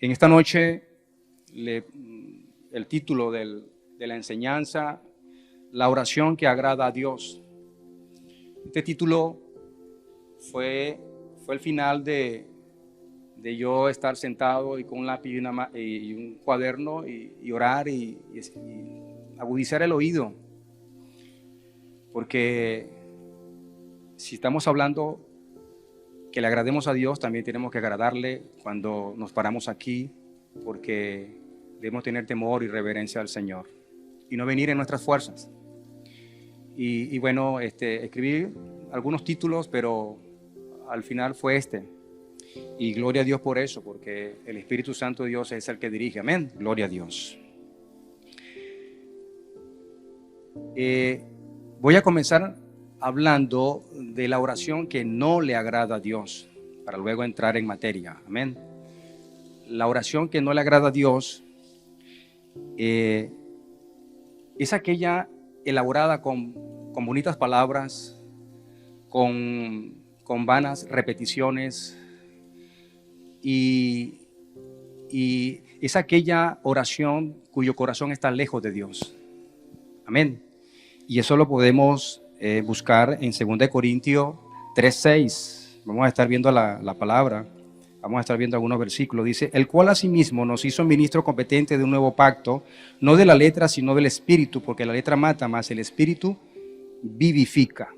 En esta noche, el título de la enseñanza, la oración que agrada a Dios. Este título fue el final de yo estar sentado y con un lápiz y un cuaderno y orar y agudizar el oído. Porque si estamos hablando que le agrademos a Dios, también tenemos que agradarle cuando nos paramos aquí, porque debemos tener temor y reverencia al Señor y no venir en nuestras fuerzas. Y bueno, escribí algunos títulos, pero al final fue este. Y gloria a Dios por eso, porque el Espíritu Santo de Dios es el que dirige. Amén. Gloria a Dios. Voy a comenzar hablando de la oración que no le agrada a Dios, para luego entrar en materia. Amén. La oración que no le agrada a Dios es aquella elaborada con bonitas palabras, con vanas repeticiones, y es aquella oración cuyo corazón está lejos de Dios. Amén. Y eso lo podemos buscar en 2 Corintios 3:6. Vamos a estar viendo la palabra, vamos a estar viendo algunos versículos. Dice, el cual asimismo nos hizo ministro competente de un nuevo pacto, no de la letra, sino del Espíritu, porque la letra mata, mas el Espíritu vivifica.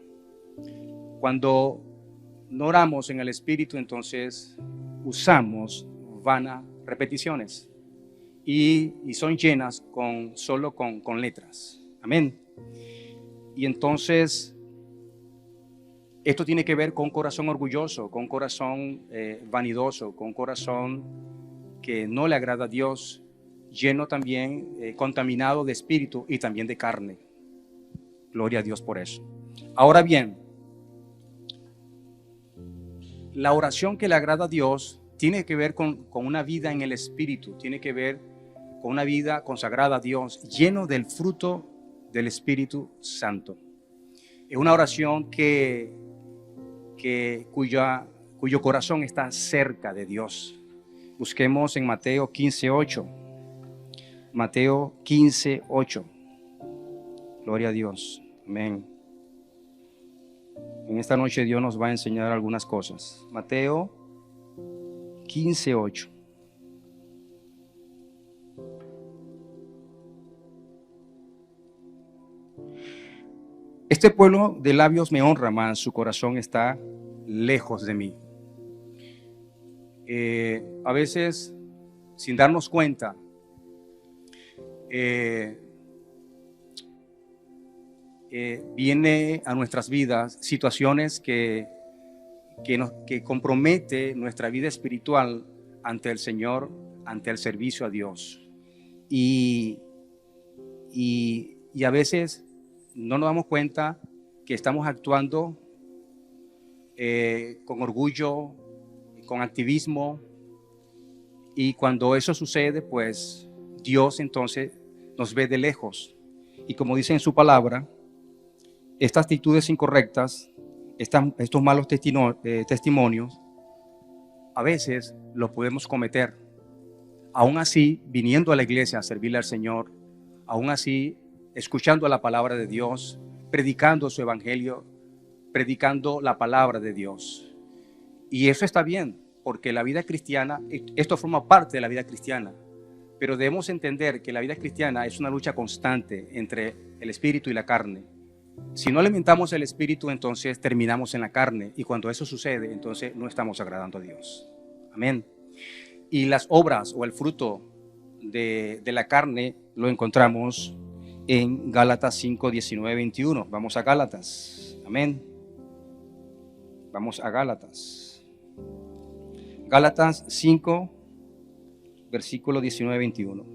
Cuando no oramos en el Espíritu, entonces usamos vanas repeticiones y son llenas solo con letras. Amén. Y entonces esto tiene que ver con un corazón orgulloso, con un corazón vanidoso, con un corazón que no le agrada a Dios, lleno también, contaminado de espíritu y también de carne. Gloria a Dios por eso. Ahora bien, la oración que le agrada a Dios tiene que ver con una vida en el Espíritu, tiene que ver con una vida consagrada a Dios, lleno del fruto del Espíritu Santo. Es una oración cuyo corazón está cerca de Dios. Busquemos en Mateo 15:8. Mateo 15:8. Gloria a Dios. Amén. En esta noche Dios nos va a enseñar algunas cosas. Mateo 15:8. Este pueblo de labios me honra, mas su corazón está lejos de mí. A veces, sin darnos cuenta, viene a nuestras vidas situaciones que compromete nuestra vida espiritual ante el Señor, ante el servicio a Dios. Y a veces no nos damos cuenta que estamos actuando con orgullo, con activismo, y cuando eso sucede, pues Dios entonces nos ve de lejos. Y como dice en su palabra, estas actitudes incorrectas, estos malos testimonios, a veces los podemos cometer. Aún así, viniendo a la iglesia a servirle al Señor, aún así, escuchando la palabra de Dios, predicando su evangelio, predicando la palabra de Dios. Y eso está bien, porque la vida cristiana, esto forma parte de la vida cristiana, pero debemos entender que la vida cristiana es una lucha constante entre el espíritu y la carne. Si no alimentamos el espíritu, entonces terminamos en la carne, y cuando eso sucede, entonces no estamos agradando a Dios. Amén. Y las obras o el fruto de la carne lo encontramos en Gálatas 5, 19, 21. Vamos a Gálatas. Amén. Vamos a Gálatas. Gálatas 5, versículo 19, 21.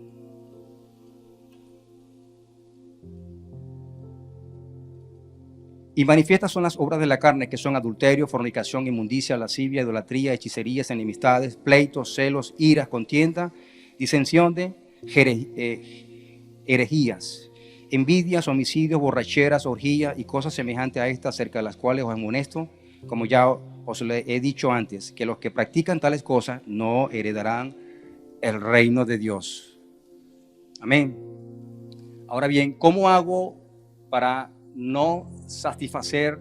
Y manifiestas son las obras de la carne, que son adulterio, fornicación, inmundicia, lascivia, idolatría, hechicerías, enemistades, pleitos, celos, iras, contienda, disensión de herejías, envidias, homicidios, borracheras, orgías y cosas semejantes a estas, acerca de las cuales os amonesto, como ya os le he dicho antes, que los que practican tales cosas no heredarán el reino de Dios. Amén. Ahora bien, ¿cómo hago para no satisfacer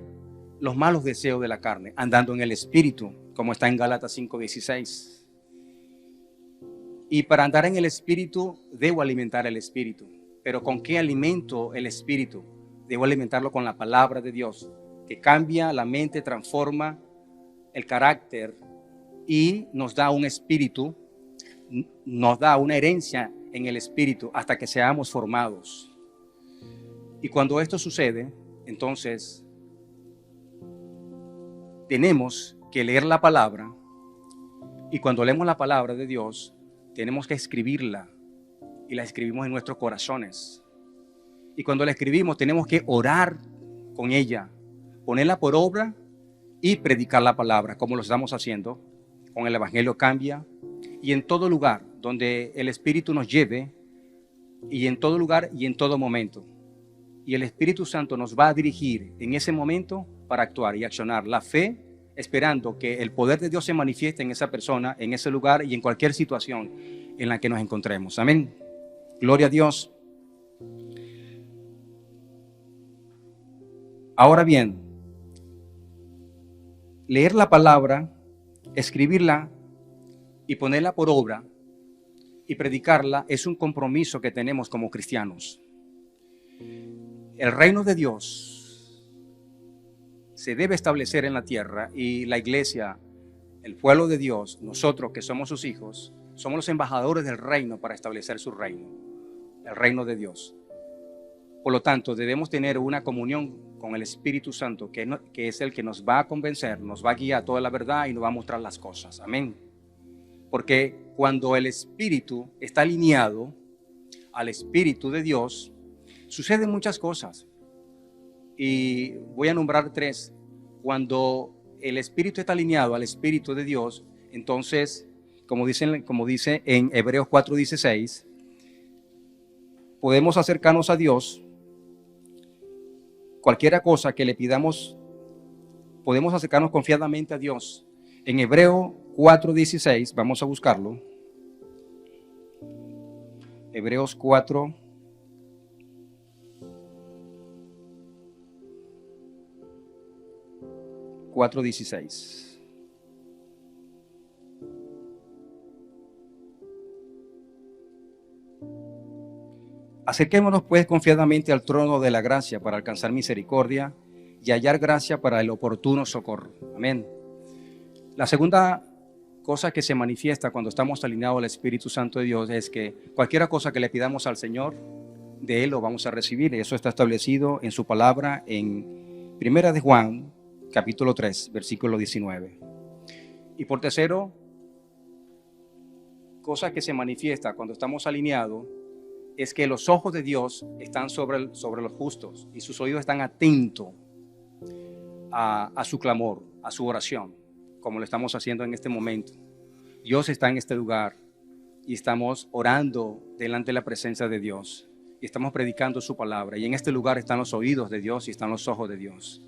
los malos deseos de la carne? Andando en el Espíritu, como está en Gálatas 5:16. Y para andar en el Espíritu, debo alimentar el Espíritu. Pero ¿con qué alimento el Espíritu? Debo alimentarlo con la palabra de Dios, que cambia la mente, transforma el carácter y nos da un espíritu, nos da una herencia en el Espíritu hasta que seamos formados. Y cuando esto sucede, entonces tenemos que leer la palabra, y cuando leemos la palabra de Dios, tenemos que escribirla, y la escribimos en nuestros corazones. Y cuando la escribimos, tenemos que orar con ella, ponerla por obra y predicar la palabra, como lo estamos haciendo con el Evangelio Cambia, y en todo lugar donde el Espíritu nos lleve, y en todo lugar y en todo momento. Y el Espíritu Santo nos va a dirigir en ese momento para actuar y accionar la fe, esperando que el poder de Dios se manifieste en esa persona, en ese lugar y en cualquier situación en la que nos encontremos. Amén. Gloria a Dios. Ahora bien, leer la palabra, escribirla y ponerla por obra y predicarla es un compromiso que tenemos como cristianos. El reino de Dios se debe establecer en la tierra, y la iglesia, el pueblo de Dios, nosotros que somos sus hijos, somos los embajadores del reino para establecer su reino, el reino de Dios. Por lo tanto, debemos tener una comunión con el Espíritu Santo, que es el que nos va a convencer, nos va a guiar a toda la verdad y nos va a mostrar las cosas. Amén. Porque cuando el Espíritu está alineado al Espíritu de Dios, suceden muchas cosas. Y voy a nombrar 3. Cuando el Espíritu está alineado al Espíritu de Dios, entonces, como dice en Hebreos 4:16, podemos acercarnos a Dios. Cualquiera cosa que le pidamos, podemos acercarnos confiadamente a Dios. En Hebreos 4:16, vamos a buscarlo. Hebreos 4:16. Acerquémonos pues confiadamente al trono de la gracia para alcanzar misericordia y hallar gracia para el oportuno socorro. Amén. La segunda cosa que se manifiesta cuando estamos alineados al Espíritu Santo de Dios es que cualquier cosa que le pidamos al Señor, de Él lo vamos a recibir. Eso está establecido en su palabra en 1 de Juan, capítulo 3, versículo 19. Y por tercero, cosa que se manifiesta cuando estamos alineados es que los ojos de Dios están sobre los justos y sus oídos están atentos a su clamor, a su oración, como lo estamos haciendo en este momento. Dios está en este lugar y estamos orando delante de la presencia de Dios y estamos predicando su palabra, y en este lugar están los oídos de Dios y están los ojos de Dios.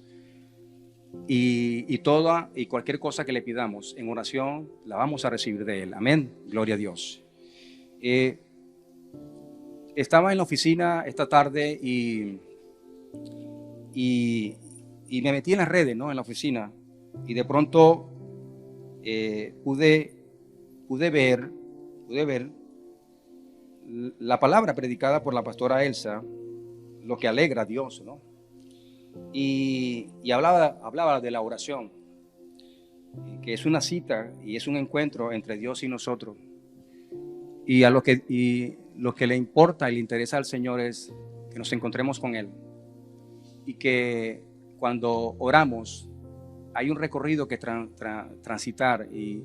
Y toda y cualquier cosa que le pidamos en oración la vamos a recibir de Él. Amén. Gloria a Dios. Estaba en la oficina esta tarde y me metí en las redes, ¿no? En la oficina, y de pronto pude ver la palabra predicada por la pastora Elsa, lo que alegra a Dios, ¿no? Y hablaba de la oración, que es una cita y es un encuentro entre Dios y nosotros. Y lo que le importa y le interesa al Señor es que nos encontremos con Él. Y que cuando oramos hay un recorrido que transitar y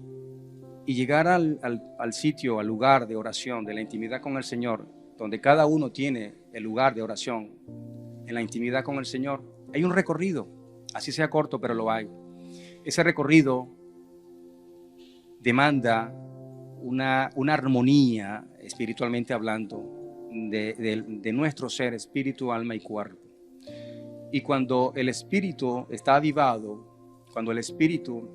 llegar al sitio, al lugar de oración, de la intimidad con el Señor, donde cada uno tiene el lugar de oración, en la intimidad con el Señor. Hay un recorrido, así sea corto, pero lo hay. Ese recorrido demanda una armonía, espiritualmente hablando, de nuestro ser, espíritu, alma y cuerpo. Y cuando el espíritu está avivado, cuando el espíritu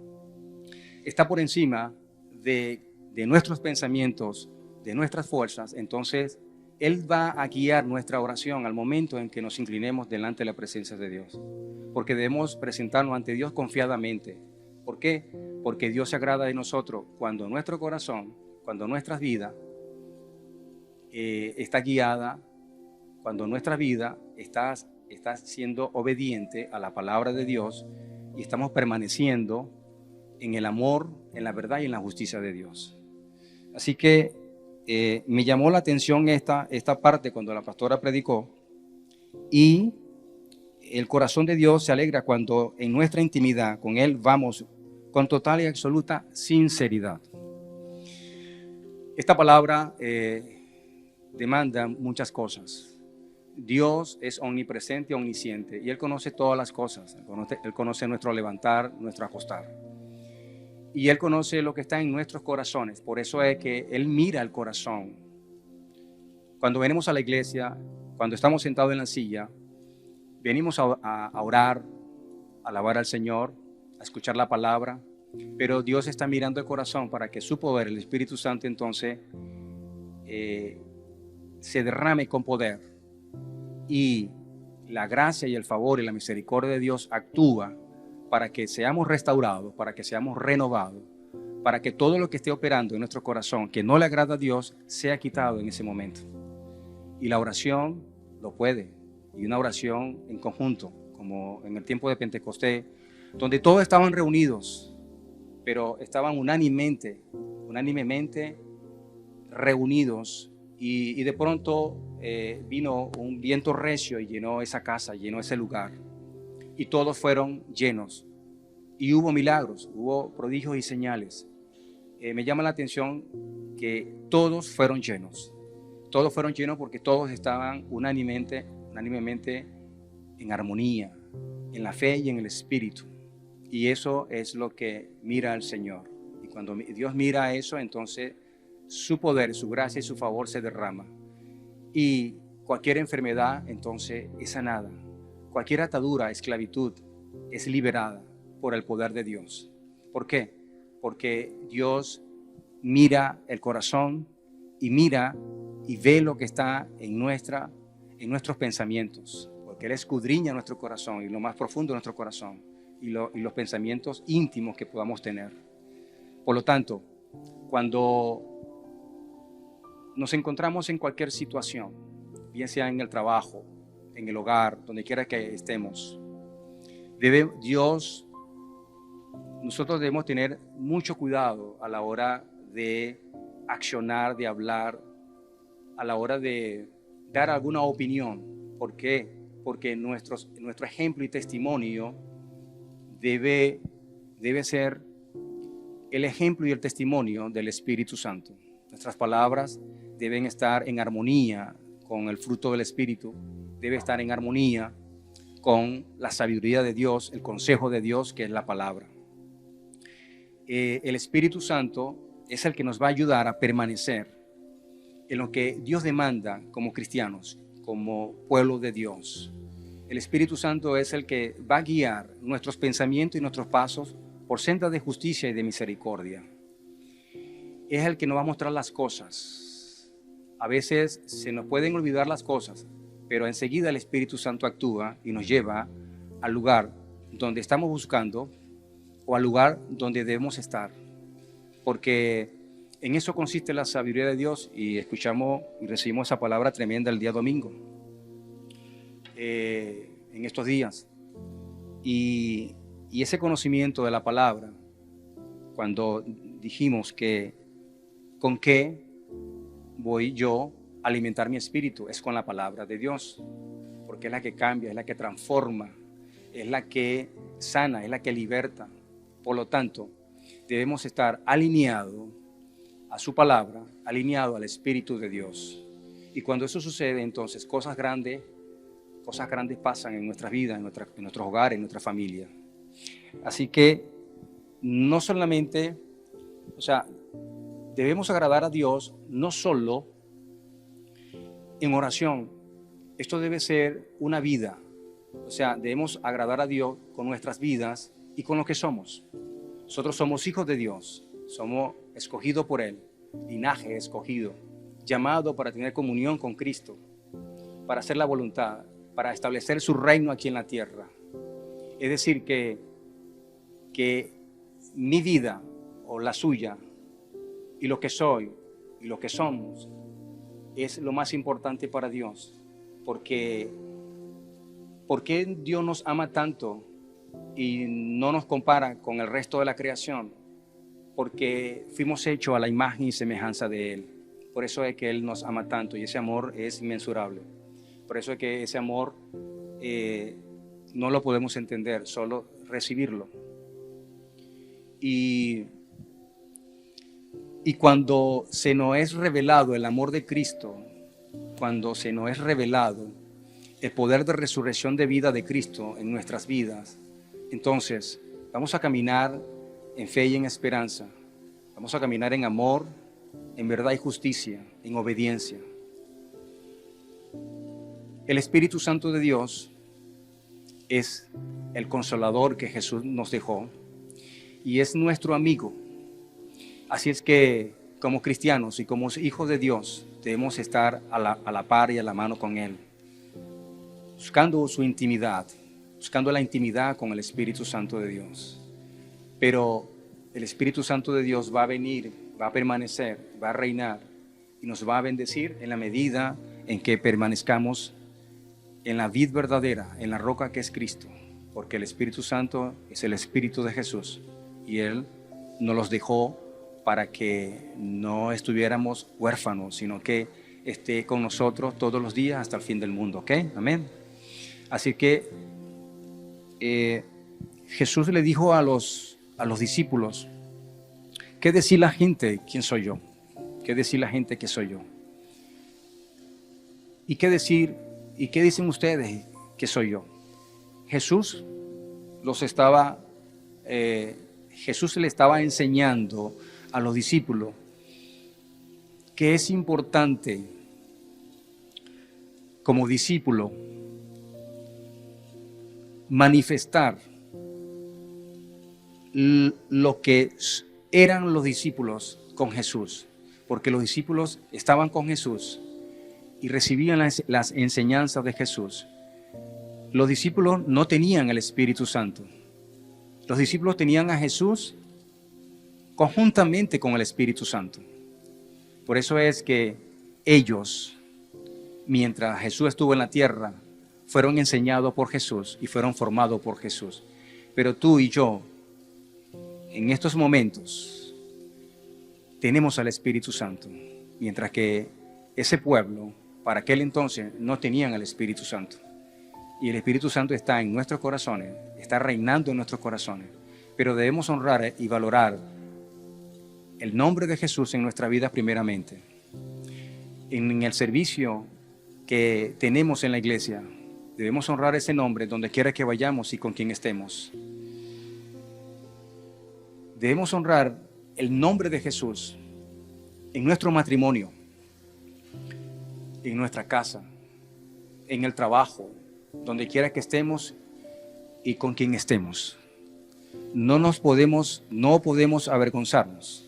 está por encima de nuestros pensamientos de nuestras fuerzas, entonces Él va a guiar nuestra oración al momento en que nos inclinemos delante de la presencia de Dios. Porque debemos presentarnos ante Dios confiadamente. ¿Por qué? Porque Dios se agrada de nosotros cuando nuestro corazón, cuando nuestra vida está guiada, cuando nuestra vida está siendo obediente a la palabra de Dios y estamos permaneciendo en el amor, en la verdad y en la justicia de Dios. Así que me llamó la atención esta parte cuando la pastora predicó, y el corazón de Dios se alegra cuando en nuestra intimidad con Él vamos con total y absoluta sinceridad. Esta palabra demanda muchas cosas. Dios es omnipresente y omnisciente y Él conoce todas las cosas. Él conoce nuestro levantar, nuestro acostar. Y Él conoce lo que está en nuestros corazones. Por eso es que Él mira el corazón. Cuando venimos a la iglesia, cuando estamos sentados en la silla, venimos a orar, a alabar al Señor, a escuchar la palabra. Pero Dios está mirando el corazón para que su poder, el Espíritu Santo, entonces se derrame con poder. Y la gracia y el favor y la misericordia de Dios actúa para que seamos restaurados, para que seamos renovados, para que todo lo que esté operando en nuestro corazón, que no le agrada a Dios, sea quitado en ese momento. Y la oración lo puede. Y una oración en conjunto, como en el tiempo de Pentecostés, donde todos estaban reunidos, pero estaban unánimemente reunidos, y de pronto vino un viento recio y llenó esa casa, llenó ese lugar, y todos fueron llenos, y hubo milagros, hubo prodigios y señales. Me llama la atención que todos fueron llenos porque todos estaban unánimemente en armonía, en la fe y en el Espíritu. Y eso es lo que mira el Señor. Y cuando Dios mira eso, entonces su poder, su gracia y su favor se derrama. Y cualquier enfermedad, entonces, es sanada. Cualquier atadura, esclavitud, es liberada por el poder de Dios. ¿Por qué? Porque Dios mira el corazón y mira y ve lo que está en nuestros pensamientos. Porque Él escudriña nuestro corazón y lo más profundo de nuestro corazón. Y los pensamientos íntimos que podamos tener. Por lo tanto, cuando nos encontramos en cualquier situación, bien sea en el trabajo, en el hogar, donde quiera que estemos, nosotros debemos tener mucho cuidado a la hora de accionar, de hablar, a la hora de dar alguna opinión. ¿Por qué? Porque nuestro ejemplo y testimonio debe ser el ejemplo y el testimonio del Espíritu Santo. Nuestras palabras deben estar en armonía con el fruto del Espíritu, debe estar en armonía con la sabiduría de Dios, el consejo de Dios, que es la palabra. El Espíritu Santo es el que nos va a ayudar a permanecer en lo que Dios demanda como cristianos, como pueblo de Dios. El Espíritu Santo es el que va a guiar nuestros pensamientos y nuestros pasos por sendas de justicia y de misericordia. Es el que nos va a mostrar las cosas. A veces se nos pueden olvidar las cosas, pero enseguida el Espíritu Santo actúa y nos lleva al lugar donde estamos buscando o al lugar donde debemos estar. Porque en eso consiste la sabiduría de Dios, y escuchamos y recibimos esa palabra tremenda el día domingo. En estos días, y ese conocimiento de la palabra, cuando dijimos que con qué voy yo a alimentar mi espíritu, es con la palabra de Dios, porque es la que cambia, es la que transforma, es la que sana, es la que liberta. Por lo tanto, debemos estar alineados a su palabra, alineados al Espíritu de Dios. Y cuando eso sucede, entonces cosas grandes pasan en nuestras vidas, en nuestros hogares, en nuestra familia. Así que no solamente, debemos agradar a Dios no solo en oración. Esto debe ser una vida. Debemos agradar a Dios con nuestras vidas y con lo que somos. Nosotros somos hijos de Dios, somos escogidos por Él, linaje escogido, llamado para tener comunión con Cristo, para hacer la voluntad, para establecer su reino aquí en la tierra. Es decir, que mi vida o la suya y lo que soy y lo que somos es lo más importante para Dios. Porque ¿por qué Dios nos ama tanto y no nos compara con el resto de la creación? Porque fuimos hechos a la imagen y semejanza de Él. Por eso es que Él nos ama tanto y ese amor es inmensurable. Por eso es que ese amor no lo podemos entender, solo recibirlo. Y cuando se nos es revelado el amor de Cristo, cuando se nos es revelado el poder de resurrección de vida de Cristo en nuestras vidas, entonces vamos a caminar en fe y en esperanza. Vamos a caminar en amor, en verdad y justicia, en obediencia. El Espíritu Santo de Dios es el consolador que Jesús nos dejó y es nuestro amigo. Así es que como cristianos y como hijos de Dios debemos estar a la par y a la mano con Él, buscando su intimidad, buscando la intimidad con el Espíritu Santo de Dios. Pero el Espíritu Santo de Dios va a venir, va a permanecer, va a reinar y nos va a bendecir en la medida en que permanezcamos en la vid verdadera, en la roca que es Cristo, porque el Espíritu Santo es el Espíritu de Jesús y Él nos los dejó para que no estuviéramos huérfanos, sino que esté con nosotros todos los días hasta el fin del mundo, ¿ok? Amén. Así que Jesús le dijo a los discípulos, ¿qué decir la gente quién soy yo? ¿Qué decir la gente que soy yo? ¿Y qué dicen ustedes que soy yo? Jesús le estaba enseñando a los discípulos que es importante como discípulo manifestar lo que eran los discípulos con Jesús, porque los discípulos estaban con Jesús y recibían las enseñanzas de Jesús. Los discípulos no tenían el Espíritu Santo. Los discípulos tenían a Jesús conjuntamente con el Espíritu Santo. Por eso es que ellos, mientras Jesús estuvo en la tierra, fueron enseñados por Jesús y fueron formados por Jesús. Pero tú y yo, en estos momentos, tenemos al Espíritu Santo, mientras que ese pueblo, para aquel entonces, no tenían el Espíritu Santo. Y el Espíritu Santo está en nuestros corazones, está reinando en nuestros corazones. Pero debemos honrar y valorar el nombre de Jesús en nuestra vida primeramente. En el servicio que tenemos en la iglesia, debemos honrar ese nombre donde quiera que vayamos y con quien estemos. Debemos honrar el nombre de Jesús en nuestro matrimonio, en nuestra casa, en el trabajo, donde quiera que estemos y con quien estemos. No podemos avergonzarnos,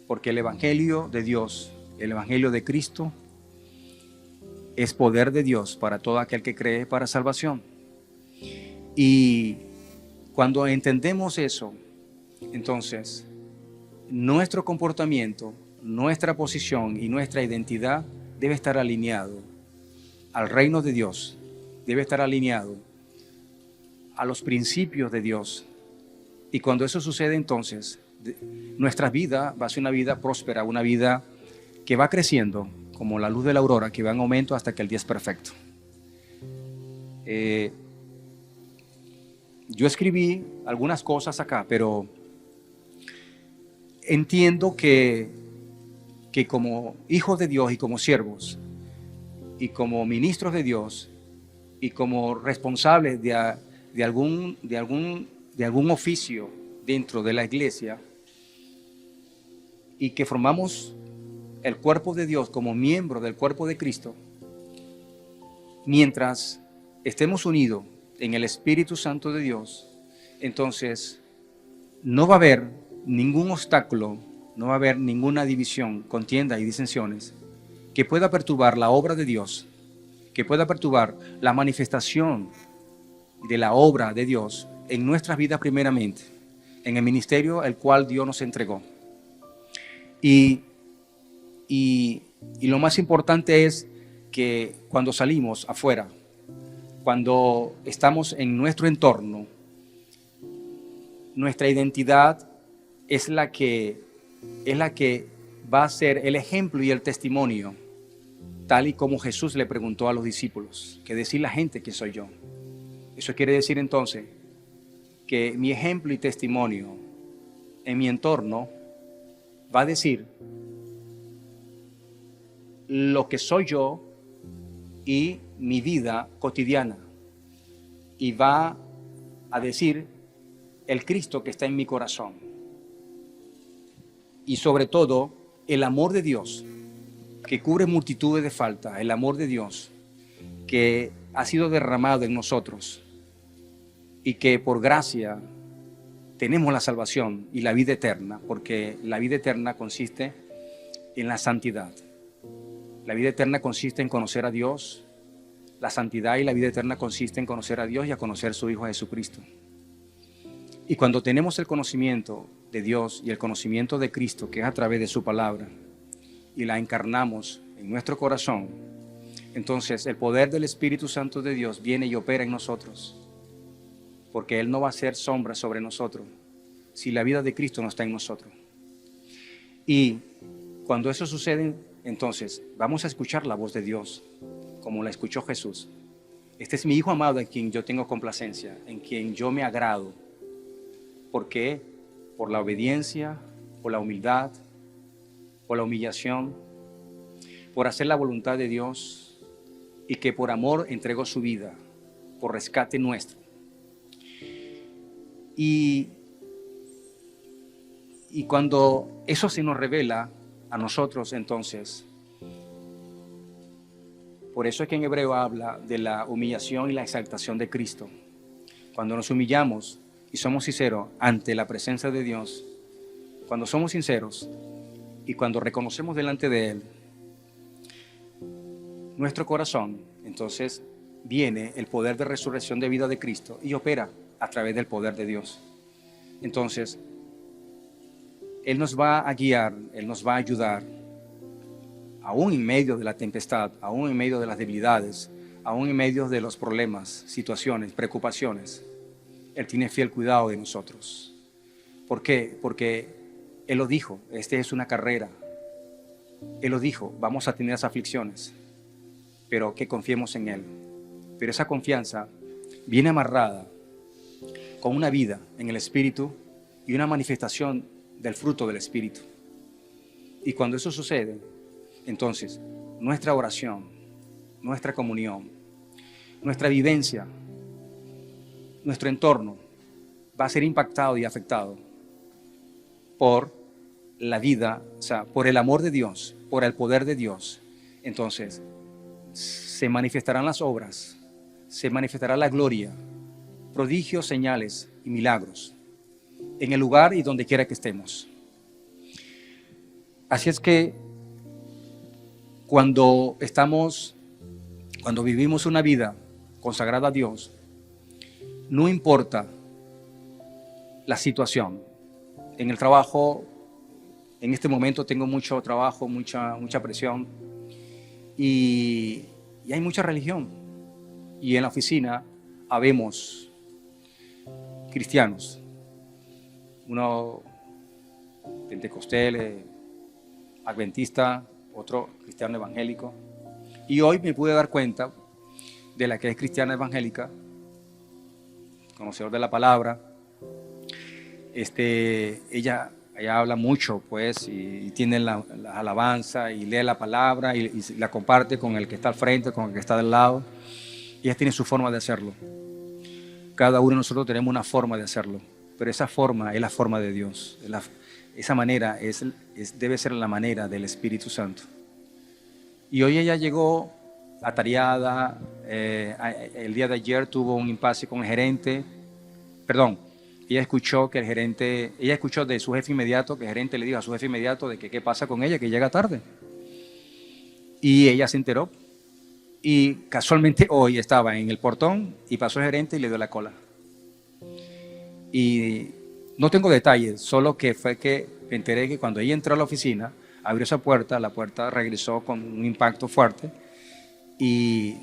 porque el Evangelio de Dios, el Evangelio de Cristo, es poder de Dios para todo aquel que cree para salvación. Y cuando entendemos eso, entonces nuestro comportamiento, nuestra posición y nuestra identidad debe estar alineado al reino de Dios, debe estar alineado a los principios de Dios. Y cuando eso sucede, entonces nuestra vida va a ser una vida próspera, una vida que va creciendo como la luz de la aurora, que va en aumento hasta que el día es perfecto. Yo escribí algunas cosas acá, pero entiendo que como hijos de Dios y como siervos y como ministros de Dios y como responsables de algún oficio dentro de la iglesia, y que formamos el cuerpo de Dios como miembro del cuerpo de Cristo, mientras estemos unidos en el Espíritu Santo de Dios, entonces no va a haber ningún obstáculo, no va a haber ninguna división, contienda y disensiones que pueda perturbar la obra de Dios, que pueda perturbar la manifestación de la obra de Dios en nuestras vidas primeramente, en el ministerio el cual Dios nos entregó. Y lo más importante es que cuando salimos afuera, cuando estamos en nuestro entorno, nuestra identidad es la que va a ser el ejemplo y el testimonio, tal y como Jesús le preguntó a los discípulos, ¿qué decir la gente que soy yo? Eso quiere decir entonces que mi ejemplo y testimonio en mi entorno va a decir lo que soy yo y mi vida cotidiana, y va a decir el Cristo que está en mi corazón, y sobre todo el amor de Dios que cubre multitudes de faltas, el amor de Dios que ha sido derramado en nosotros y que por gracia tenemos la salvación y la vida eterna, porque la vida eterna consiste en la santidad. La vida eterna consiste en conocer a Dios. La santidad y la vida eterna consiste en conocer a Dios y a conocer a su Hijo Jesucristo. Y cuando tenemos el conocimiento de Dios y el conocimiento de Cristo, que es a través de su palabra, y la encarnamos en nuestro corazón, entonces el poder del Espíritu Santo de Dios viene y opera en nosotros, porque Él no va a hacer sombra sobre nosotros si la vida de Cristo no está en nosotros. Y cuando eso sucede, entonces vamos a escuchar la voz de Dios como la escuchó Jesús. Este es mi Hijo amado en quien yo tengo complacencia, en quien yo me agrado. ¿Por qué? Por la obediencia, por la humildad, por la humillación, por hacer la voluntad de Dios, y que por amor entregó su vida, por rescate nuestro. Y cuando eso se nos revela a nosotros, entonces, por eso es que en Hebreo habla de la humillación y la exaltación de Cristo. Cuando nos humillamos y somos sinceros ante la presencia de Dios, cuando somos sinceros y cuando reconocemos delante de Él nuestro corazón, entonces viene el poder de resurrección de vida de Cristo y opera a través del poder de Dios. Entonces, Él nos va a guiar, Él nos va a ayudar, aún en medio de la tempestad, aún en medio de las debilidades, aún en medio de los problemas, situaciones, preocupaciones. Él tiene fiel cuidado de nosotros. ¿Por qué? Porque Él lo dijo, esta es una carrera. Él lo dijo, vamos a tener esas aflicciones, pero que confiemos en Él. Pero esa confianza viene amarrada con una vida en el Espíritu y una manifestación del fruto del Espíritu. Y cuando eso sucede, entonces nuestra oración, nuestra comunión, nuestra vivencia, nuestro entorno va a ser impactado y afectado por la vida, o sea, por el amor de Dios, por el poder de Dios. Entonces se manifestarán las obras, se manifestará la gloria, prodigios, señales y milagros en el lugar y donde quiera que estemos. Así es que cuando vivimos una vida consagrada a Dios, no importa la situación. En el trabajo, en este momento tengo mucho trabajo, mucha presión, y hay mucha religión. Y en la oficina habemos cristianos, uno pentecostés, adventista, otro cristiano evangélico. Y hoy me pude dar cuenta de la que es cristiana evangélica, conocedor de la palabra. Ella habla mucho, pues, y tiene la alabanza y lee la palabra y la comparte con el que está al frente, con el que está del lado. Ella tiene su forma de hacerlo. Cada uno de nosotros tenemos una forma de hacerlo, pero esa forma es la forma de Dios. Esa manera debe ser la manera del Espíritu Santo. Y hoy ella llegó atareada. El día de ayer tuvo un impasse con el gerente. Perdón, ella escuchó de su jefe inmediato, que el gerente le dijo a su jefe inmediato de que qué pasa con ella, que llega tarde. Y ella se enteró. Y casualmente hoy estaba en el portón y pasó el gerente y le dio la cola. Y no tengo detalles, solo que fue que me enteré que cuando ella entró a la oficina, abrió esa puerta, la puerta regresó con un impacto fuerte y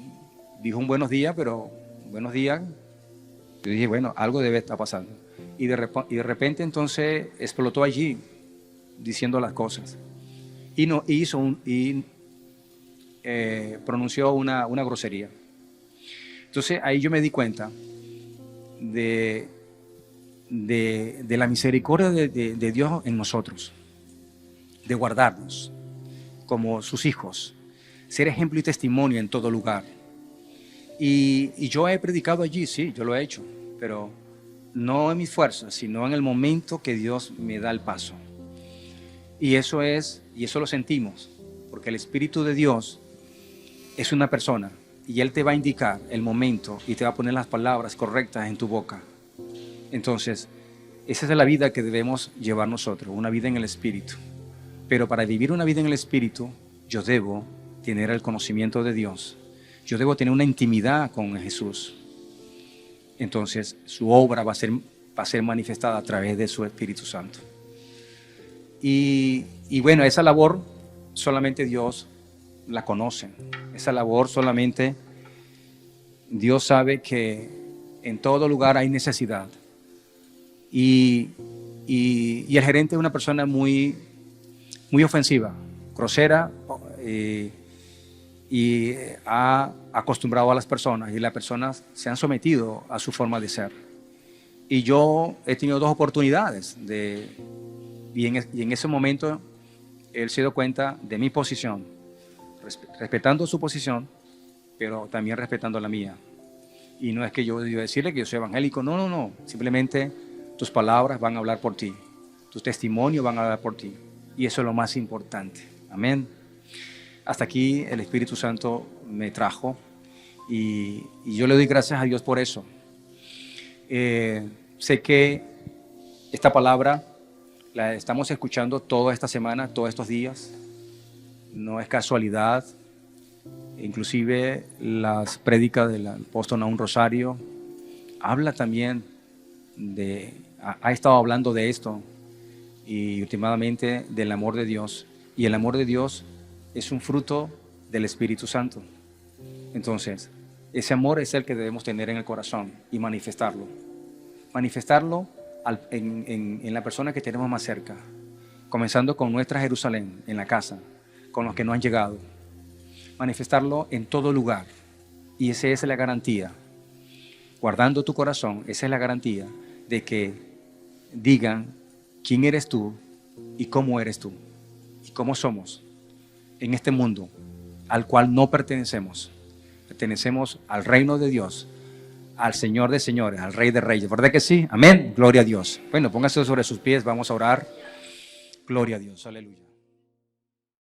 dijo un buenos días, pero buenos días. Yo dije, bueno, algo debe estar pasando. Y de repente entonces explotó allí diciendo las cosas. Y no hizo pronunció una grosería. Entonces ahí yo me di cuenta de la misericordia de Dios en nosotros, de guardarnos como sus hijos, ser ejemplo y testimonio en todo lugar. Y yo he predicado allí, sí, yo lo he hecho, pero no en mis fuerzas, sino en el momento que Dios me da el paso. Y eso lo sentimos, porque el Espíritu de Dios es una persona y Él te va a indicar el momento y te va a poner las palabras correctas en tu boca. Entonces, esa es la vida que debemos llevar nosotros, una vida en el Espíritu. Pero para vivir una vida en el Espíritu, yo debo tener el conocimiento de Dios. Yo debo tener una intimidad con Jesús. Entonces, su obra va a ser manifestada a través de su Espíritu Santo. Y bueno, esa labor solamente Dios la conoce. Esa labor solamente Dios sabe que en todo lugar hay necesidad. Y el gerente es una persona muy ofensiva, grosera, y ha acostumbrado a las personas y las personas se han sometido a su forma de ser. Y yo he tenido 2 oportunidades y en ese momento él se dio cuenta de mi posición, respetando su posición, pero también respetando la mía. Y no es que yo diga decirle que yo soy evangélico, no, simplemente tus palabras van a hablar por ti, tus testimonios van a hablar por ti, y eso es lo más importante. Amén. Hasta aquí el Espíritu Santo me trajo y yo le doy gracias a Dios por eso. Sé que esta palabra la estamos escuchando toda esta semana, todos estos días. No es casualidad. Inclusive las prédicas del apóstol Nahum Rosario habla también ha estado hablando de esto y últimamente del amor de Dios. Y el amor de Dios es un fruto del Espíritu Santo. Entonces, ese amor es el que debemos tener en el corazón y manifestarlo. Manifestarlo en la persona que tenemos más cerca, comenzando con nuestra Jerusalén, en la casa, con los que no han llegado. Manifestarlo en todo lugar. Y esa es la garantía. Guardando tu corazón, esa es la garantía de que digan quién eres tú y cómo eres tú y cómo somos en este mundo al cual no pertenecemos. Pertenecemos al reino de Dios, al Señor de señores, al Rey de reyes. ¿Verdad que sí? Amén. Gloria a Dios. Bueno, póngase sobre sus pies, vamos a orar. Gloria a Dios. Aleluya.